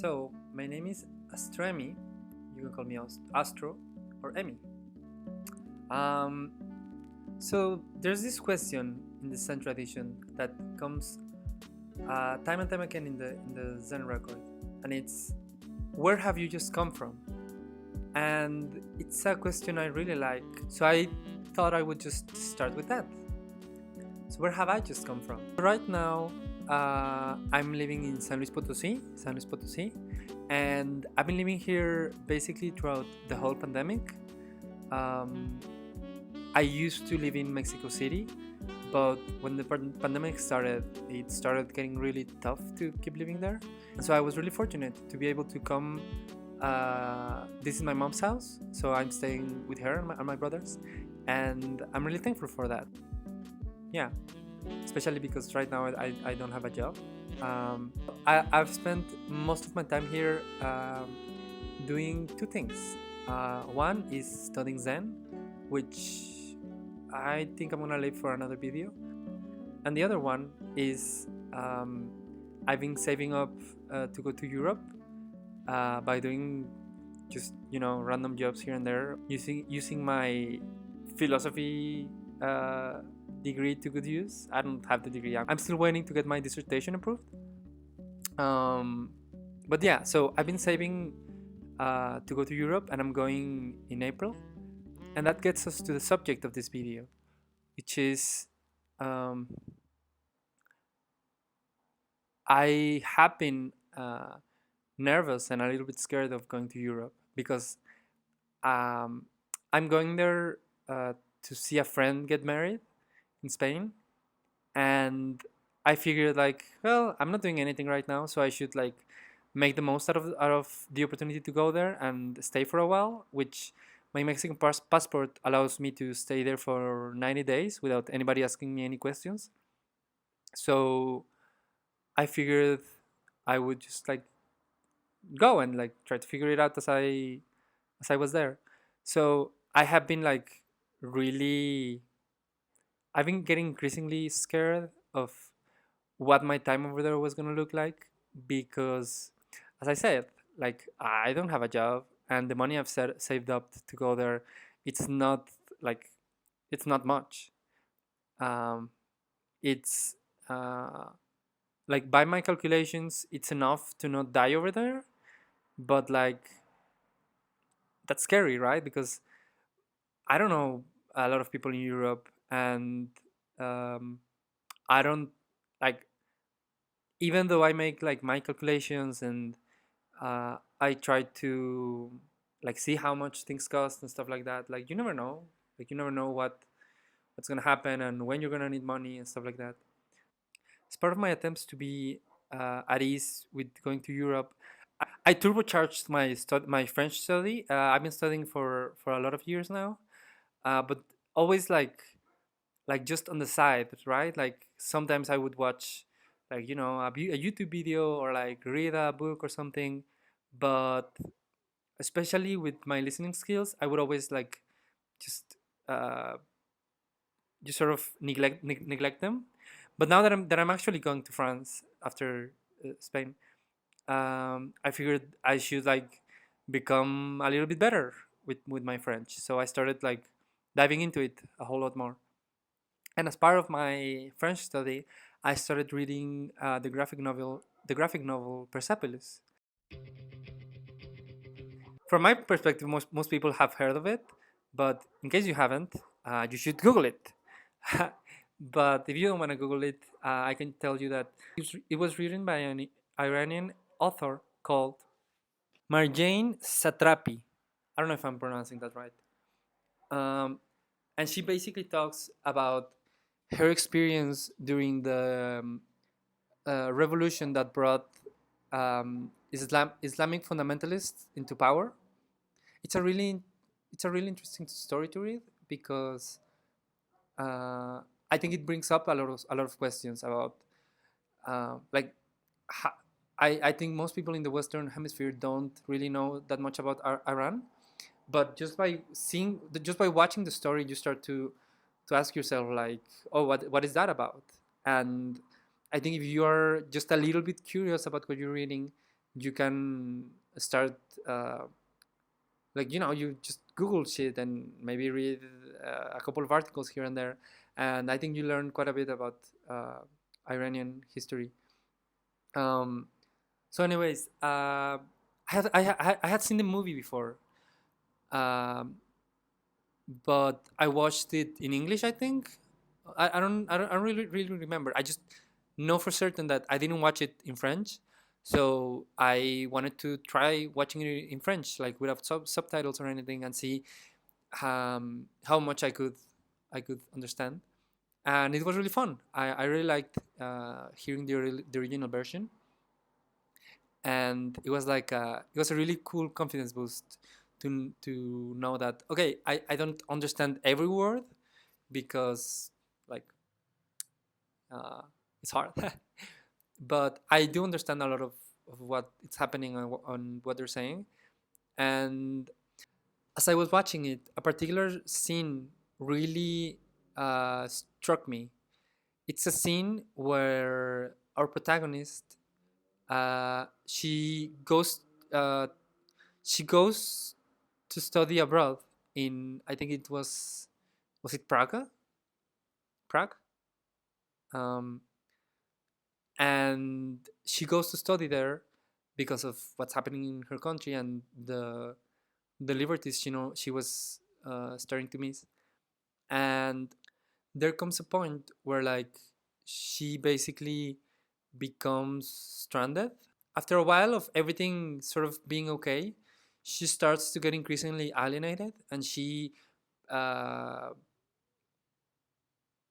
So, my name is Astremi. You can call me Astro or Emmy. Um, so, there's this question in the Zen tradition that comes time and time again in the Zen record, and it's, where have you just come from? And it's a question I really like, so I thought I would just start with that. So, where have I just come from? Right now, I'm living in San Luis Potosí, and I've been living here basically throughout the whole pandemic. Um, I used to live in Mexico City, but when the pandemic started, it started getting really tough to keep living there. And so I was really fortunate to be able to come. This is my mom's house, so I'm staying with her and my brothers, and I'm really thankful for that. Yeah, especially because right now I don't have a job. I've spent most of my time here doing two things. One is studying Zen, which I think I'm gonna leave for another video, and the other one is I've been saving up to go to Europe by doing just random jobs here and there, using my philosophy degree to good use. I don't have the degree. I'm still waiting to get my dissertation approved. But yeah, so I've been saving to go to Europe, and I'm going in April. And that gets us to the subject of this video, which is I have been nervous and a little bit scared of going to Europe because um, I'm going there to see a friend get married in Spain, and I figured like, well, I'm not doing anything right now, so I should like make the most out of the opportunity to go there and stay for a while, which my Mexican passport allows me to stay there for 90 days without anybody asking me any questions. So I figured I would just like go and like try to figure it out as I was there. So I have been like really I've been getting increasingly scared of what my time over there was gonna look like because, as I said, like I don't have a job, and the money I've saved up to go there, it's not like it's not much. Um, it's like by my calculations, it's enough to not die over there, but like that's scary, right? Because I don't know a lot of people in Europe, and um, I don't like even though I make like my calculations and I try to like see how much things cost and stuff like that. Like you never know. Like you never know what's gonna happen and when you're gonna need money and stuff like that. As part of my attempts to be at ease with going to Europe, I turbocharged my French study. I've been studying for a lot of years now, but always like just on the side, right? Like sometimes I would watch like a YouTube video or like read a book or something, but especially with my listening skills, I would always like just uh, just sort of neglect them. But now that I'm actually going to France after Spain, I figured I should like become a little bit better with my French. So I started like diving into it a whole lot more. And as part of my French study, I started reading the graphic novel Persepolis. From my perspective, most people have heard of it, but in case you haven't, you should Google it. But if you don't want to Google it, I can tell you that it was written by an Iranian author called Marjane Satrapi. I don't know if I'm pronouncing that right. Um, and she basically talks about her experience during the revolution that brought Islamic fundamentalists into power. It's a really it's a really interesting story to read because I think it brings up a lot of questions about like ho- I think most people in the Western Hemisphere don't really know that much about Iran, but just by watching the story, you start to ask yourself like, oh, what is that about? And I think if you are just a little bit curious about what you're reading, you can start uh, like, you just Google shit and maybe read a couple of articles here and there, and I think you learn quite a bit about uh, Iranian history. Um, so, anyways, I had seen the movie before, um, but I watched it in English. I think I don't really remember. I just know for certain that I didn't watch it in French, so I wanted to try watching it in French, like without subtitles or anything, and see how much I could understand. And it was really fun. I really liked hearing the original version, and it was a really cool confidence boost to know that, okay, I don't understand every word, because like uh, it's hard, but I do understand a lot of what is happening on what they're saying. And as I was watching it, a particular scene really struck me. It's a scene where our protagonist, uh, she goes uh, she goes to study abroad in, I think it was it Prague, um, and she goes to study there because of what's happening in her country and the liberties, she was starting to miss. And there comes a point where, like, she basically becomes stranded. After a while of everything sort of being okay, she starts to get increasingly alienated, and uh,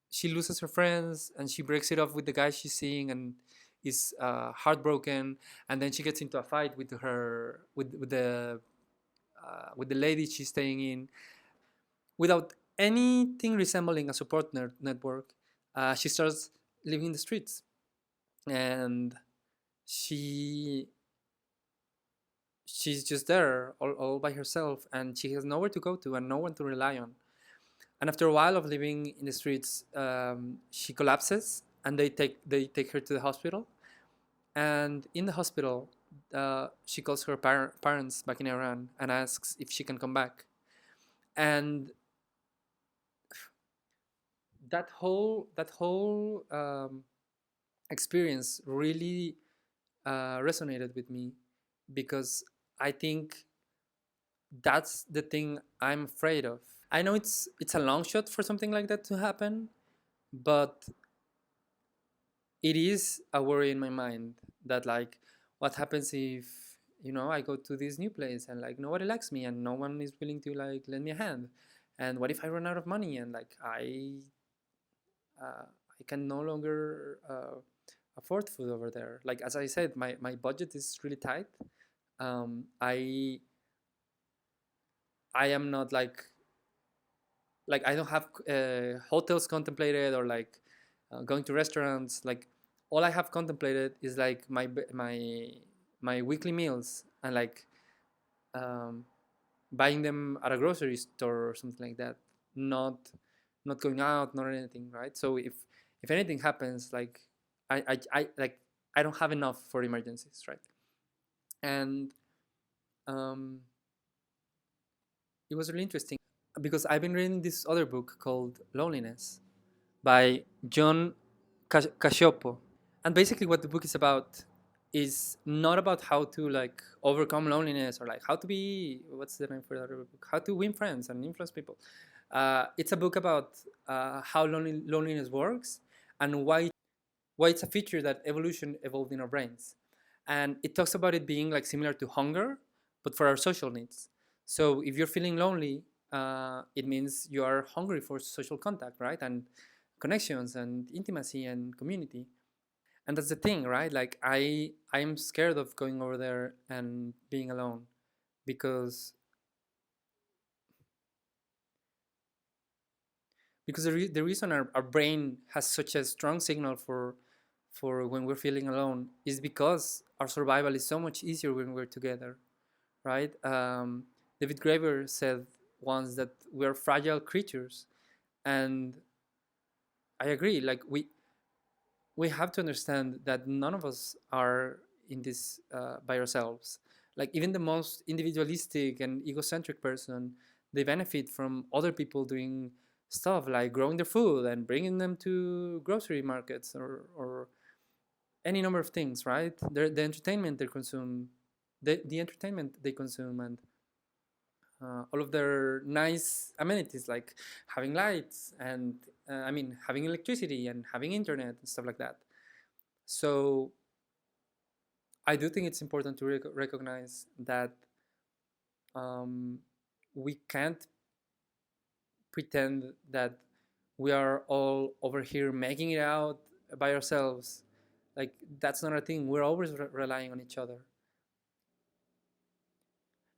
she loses her friends, and she breaks it off with the guy she's seeing, and is heartbroken. And then she gets into a fight with her with the lady she's staying in, without anything resembling a support network. She starts living in the streets, and she she's just there all by herself, and she has nowhere to go to and no one to rely on. And after a while of living in the streets, she collapses, and they take her to the hospital. And in the hospital, she calls her parents back in Iran and asks if she can come back. And that whole experience really resonated with me, because I think that's the thing I'm afraid of. I know it's a long shot for something like that to happen, but it is a worry in my mind that, like, what happens if, I go to this new place and, like, nobody likes me and no one is willing to, like, lend me a hand. And what if I run out of money and, like, I can no longer afford food over there. Like, as I said, my budget is really tight. I am not like I don't have hotels contemplated, or like going to restaurants. Like, all I have contemplated is, like, my weekly meals, and, like, um, buying them at a grocery store or something like that. Not not going out, not anything, right? So if anything happens, like, I don't have enough for emergencies, right? And um, it was really interesting because I've been reading this other book called Loneliness by John Cacioppo. And basically, what the book is about is not about how to, like, overcome loneliness, or, like, how to be, what's the name for that other book? How to win friends and influence people. It's a book about how loneliness works, and why it's a feature that evolution evolved in our brains. And it talks about it being, like, similar to hunger, but for our social needs. So if you're feeling lonely, it means you are hungry for social contact, right? And connections and intimacy and community. And that's the thing, right? Like, I'm scared of going over there and being alone, because the reason our brain has such a strong signal for when we're feeling alone is because our survival is so much easier when we're together, right? David Graeber said once that we're fragile creatures, and I agree. Like, we have to understand that none of us are in this by ourselves. Like even the most individualistic and egocentric person, they benefit from other people doing stuff like growing their food and bringing them to grocery markets, or any number of things, right? The entertainment they consume, the entertainment they consume, and all of their nice amenities like having lights and I mean having electricity and having internet and stuff like that. So I do think it's important to recognize that um, we can't pretend that we are all over here making it out by ourselves. Like that's not a thing. We're always relying on each other,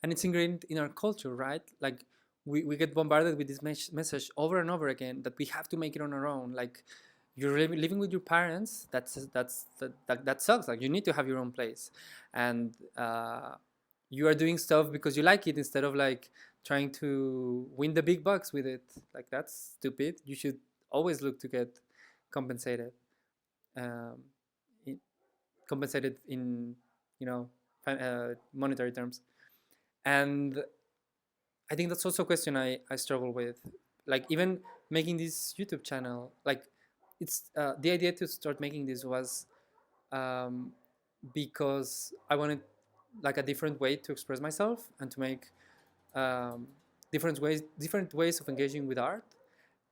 and it's ingrained in our culture, right? Like we get bombarded with this message over and over again that we have to make it on our own. Like you're living with your parents, that sucks. Like you need to have your own place, and you are doing stuff because you like it instead of like trying to win the big bucks with it. Like that's stupid. You should always look to get compensated, um, in, compensated in you know monetary terms. And I think that's also a question I struggle with. Like even making this YouTube channel, like it's the idea to start making this was um, because I wanted like a different way to express myself and to make um, different ways of engaging with art.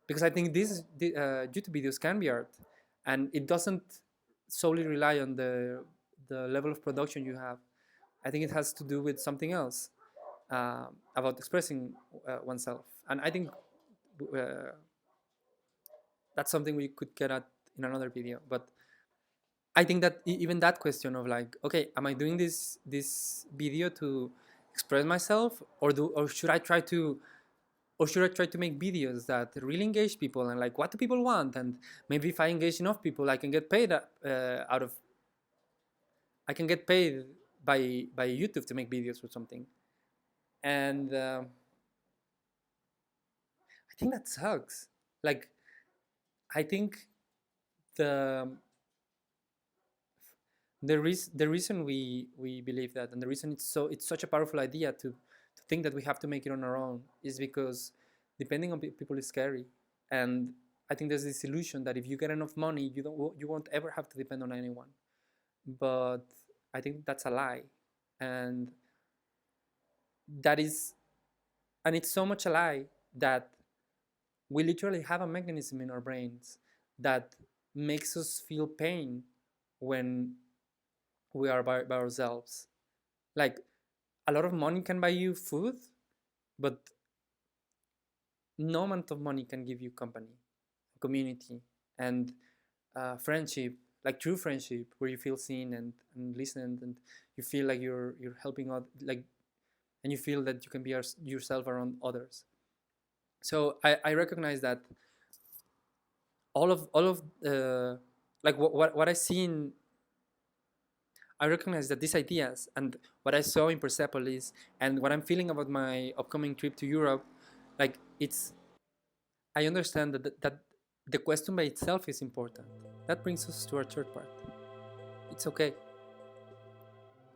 Because I think these YouTube videos can be art, and it doesn't solely rely on the level of production you have. I think it has to do with something else about expressing oneself. And I think uh, that's something we could get at in another video. But I think that even that question of like, okay, am I doing this video to express myself, or should I try to make videos that really engage people and like what do people want, and maybe if I engage enough people, I can get paid I can get paid by YouTube to make videos or something. And I think that sucks. Like, I think the the reason we believe that, and the reason it's such a powerful idea to think that we have to make it on our own, is because depending on people is scary. And I think there's this illusion that if you get enough money, you won't ever have to depend on anyone. But I think that's a lie, and that is, and it's so much a lie that we literally have a mechanism in our brains that makes us feel pain when we are by ourselves. Like a lot of money can buy you food, but no amount of money can give you company, community, and friendship, like true friendship, where you feel seen and listened, and you feel like you're helping out, like, and you feel that you can be yourself around others. So I recognize that all of like what I see in, I recognize that these ideas and what I saw in Persepolis and what I'm feeling about my upcoming trip to Europe, like it's, I understand that the question by itself is important. That brings us to our third part. It's okay,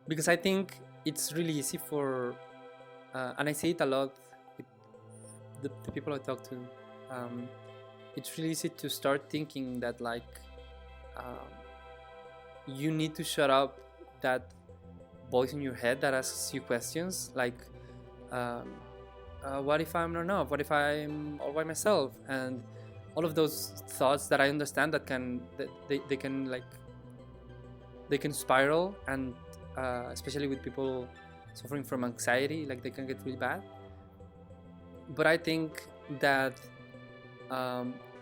because I think it's really easy for, and I say it a lot with the people I talk to. It's really easy to start thinking that like um, you need to shut up that voice in your head that asks you questions like, um, what if I'm not enough? What if I'm all by myself? And all of those thoughts that I understand that they can like, they can spiral, and especially with people suffering from anxiety, like they can get really bad. But I think that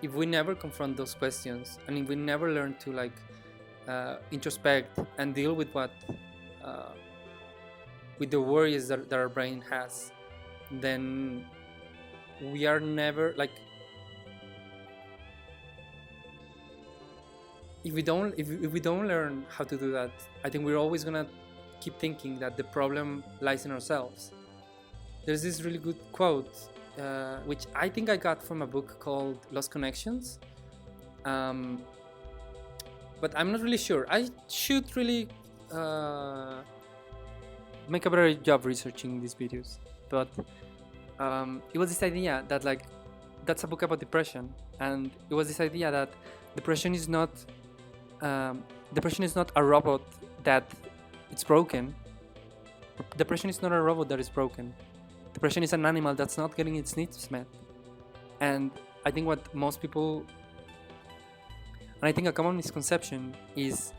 if we never confront those questions, and if we never learn to like introspect and deal with what with the worries that our brain has, then we are never like, if we don't learn how to do that, I think we're always gonna keep thinking that the problem lies in ourselves. There's this really good quote which I think I got from a book called Lost Connections, but I'm not really sure. I should really make a better job researching these videos, but it was this idea that like that's a book about depression, and it was this idea that depression is not um, depression is not a robot that it's broken. Depression is not a robot that is broken. Depression is an animal that's not getting its needs met. And I think what most people, and I think a common misconception is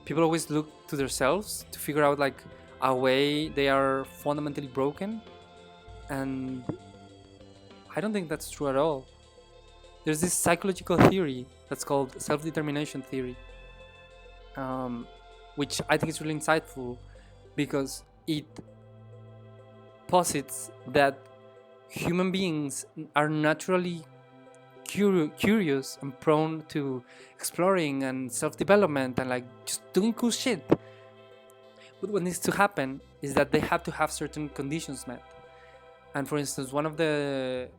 people always look to themselves to figure out like a way they are fundamentally broken, and I don't think that's true at all. There's this psychological theory that's called self-determination theory, which I think is really insightful because it posits that human beings are naturally curious and prone to exploring and self-development and like just doing cool shit. But what needs to happen is that they have to have certain conditions met. And for instance, one of the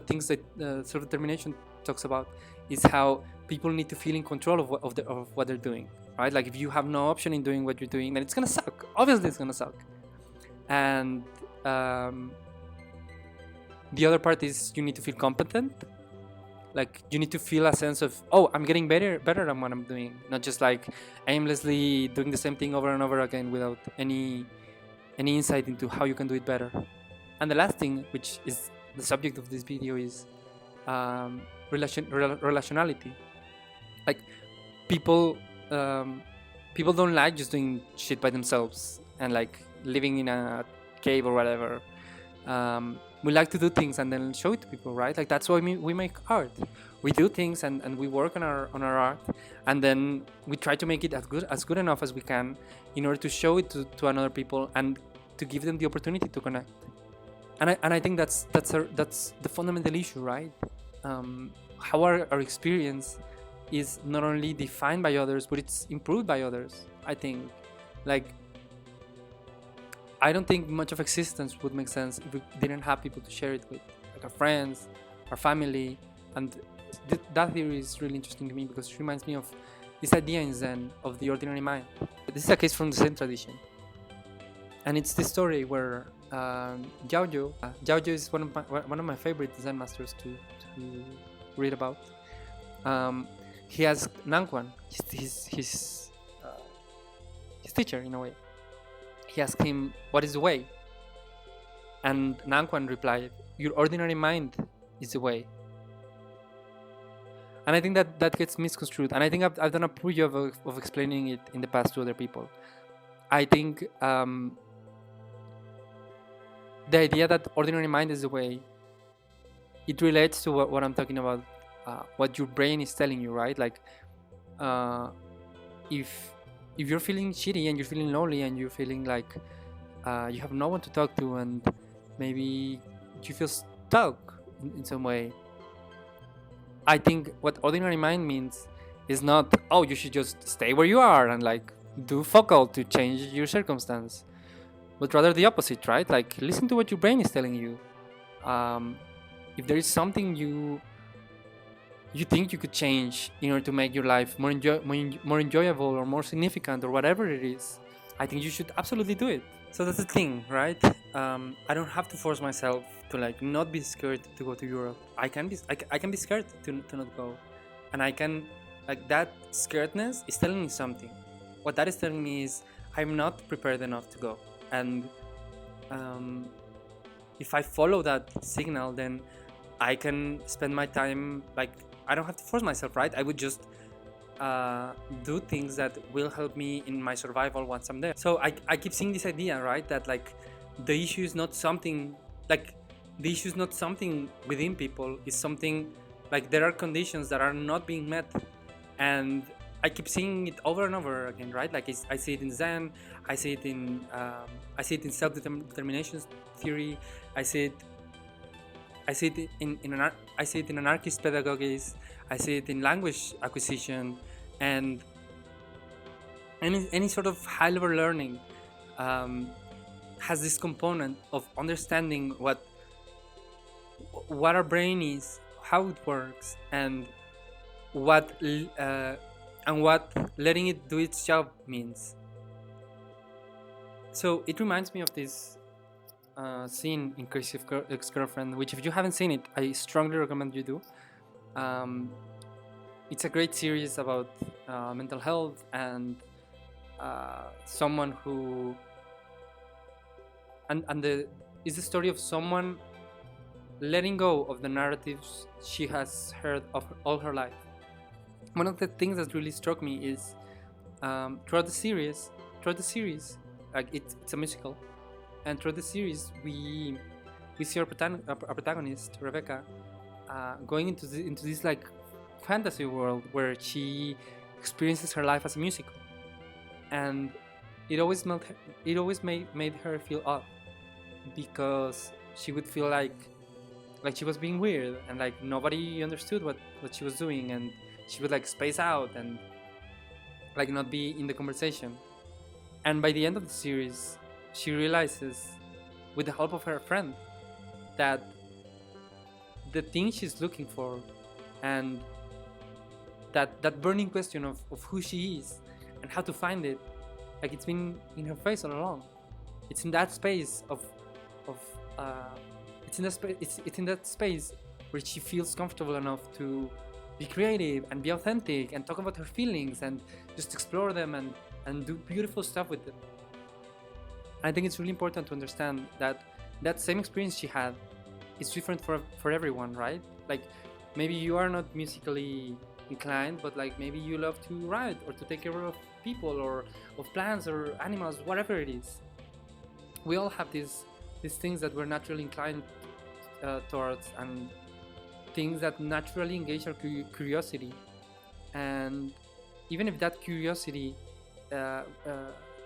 things that self-determination talks about is how people need to feel in control of what they're doing, right? Like if you have no option in doing what you're doing, then it's gonna suck. Obviously, it's gonna suck. And the other part is you need to feel competent. Like you need to feel a sense of, oh, I'm getting better at what I'm doing, not just like aimlessly doing the same thing over and over again without any insight into how you can do it better. And the last thing, which is the subject of this video, is relationality. Like people don't like just doing shit by themselves and like living in a cave or whatever. We like to do things and then show it to people, right? Like that's why we make art. We do things and we work on our art, and then we try to make it as good enough as we can in order to show it to another people and to give them the opportunity to connect. And I think that's the fundamental issue, right? How our experience is not only defined by others, but it's improved by others. I think, like, I don't think much of existence would make sense if we didn't have people to share it with, like our friends, our family. And that theory is really interesting to me because it reminds me of this idea in Zen of the ordinary mind. This is a case from the Zen tradition, and it's this story where Jiao is one of my favorite Zen masters to read about. He asked Nangquan, his teacher in a way. He asked him, "What is the way?" And Nangquan replied, "Your ordinary mind is the way." And I think that gets misconstrued. And I think I've done a poor job of explaining it in the past to other people. I think the idea that ordinary mind is the way, it relates to what I'm talking about, what your brain is telling you, right? Like, if you're feeling shitty and you're feeling lonely and you're feeling like you have no one to talk to and maybe you feel stuck in some way, I think what ordinary mind means is not, oh, you should just stay where you are and like do fuck all to change your circumstance, but rather the opposite, right? Like listen to what your brain is telling you. If there is something you think you could change in order to make your life more enjoyable or more significant or whatever it is, I think you should absolutely do it. So that's the thing, right? I don't have to force myself to like not be scared to go to Europe. I can be scared to not go, and I can, like, that scaredness is telling me something. What that is telling me is I'm not prepared enough to go, and if I follow that signal, then I can spend my time, like, I don't have to force myself, right? I would just do things that will help me in my survival once I'm there. So I keep seeing this idea, right? That like the issue is not something within people. It's something like there are conditions that are not being met, and I keep seeing it over and over again, right? Like I see it in Zen, I see it in self-determination theory, I see it in anarchist pedagogies, I see it in language acquisition, and any sort of high-level learning has this component of understanding what our brain is, how it works, and what and what letting it do its job means. So it reminds me of this scene in Crazy Ex-Girlfriend, which if you haven't seen it, I strongly recommend you do. Um, it's a great series about mental health and someone who and the is the story of someone letting go of the narratives she has heard of all her life. One of the things that really struck me is throughout the series, like it's a musical, and throughout the series we see our protagonist Rebecca going into this like fantasy world where she experiences her life as a musical, and it always made her feel off because she would feel like she was being weird and like nobody understood what she was doing, and she would like space out and like not be in the conversation. And by the end of the series, she realizes, with the help of her friend, that the thing she's looking for and that burning question of who she is and how to find it, like it's been in her face all along. It's in that space of it's in that space where she feels comfortable enough to be creative and be authentic and talk about her feelings and just explore them and do beautiful stuff with them. I think it's really important to understand that that same experience she had is different for everyone, right? Like maybe you are not musically inclined, but like maybe you love to write or to take care of people or of plants or animals, whatever it is. We all have these things that we're naturally inclined towards, and things that naturally engage our curiosity. And even if that curiosity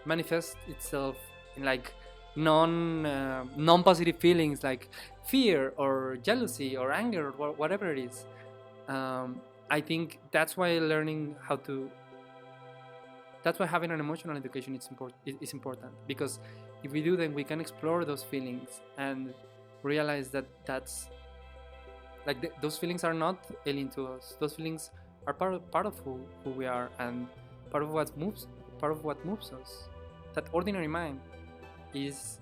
manifests itself in like non-positive feelings like fear or jealousy or anger or whatever it is, I think that's why having an emotional education is important, because if we do, then we can explore those feelings and realize that that's like those feelings are not alien to us. Those feelings are part of who we are, and part of what moves us. That ordinary mind is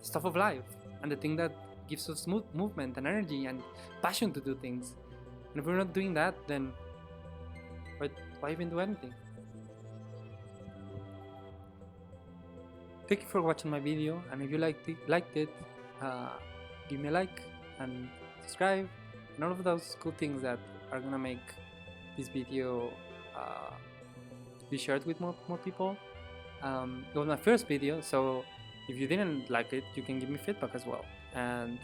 stuff of life, and the thing that gives us movement and energy and passion to do things. And if we're not doing that, then why even do anything? Thank you for watching my video, and if you liked it, give me a like and subscribe and all of those cool things that are gonna make this video be shared with more people. It was my first video, so if you didn't like it, you can give me feedback as well. And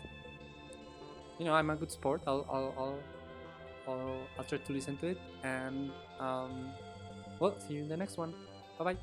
you know, I'm a good sport. I'll try to listen to it, and well, see you in the next one. Bye bye.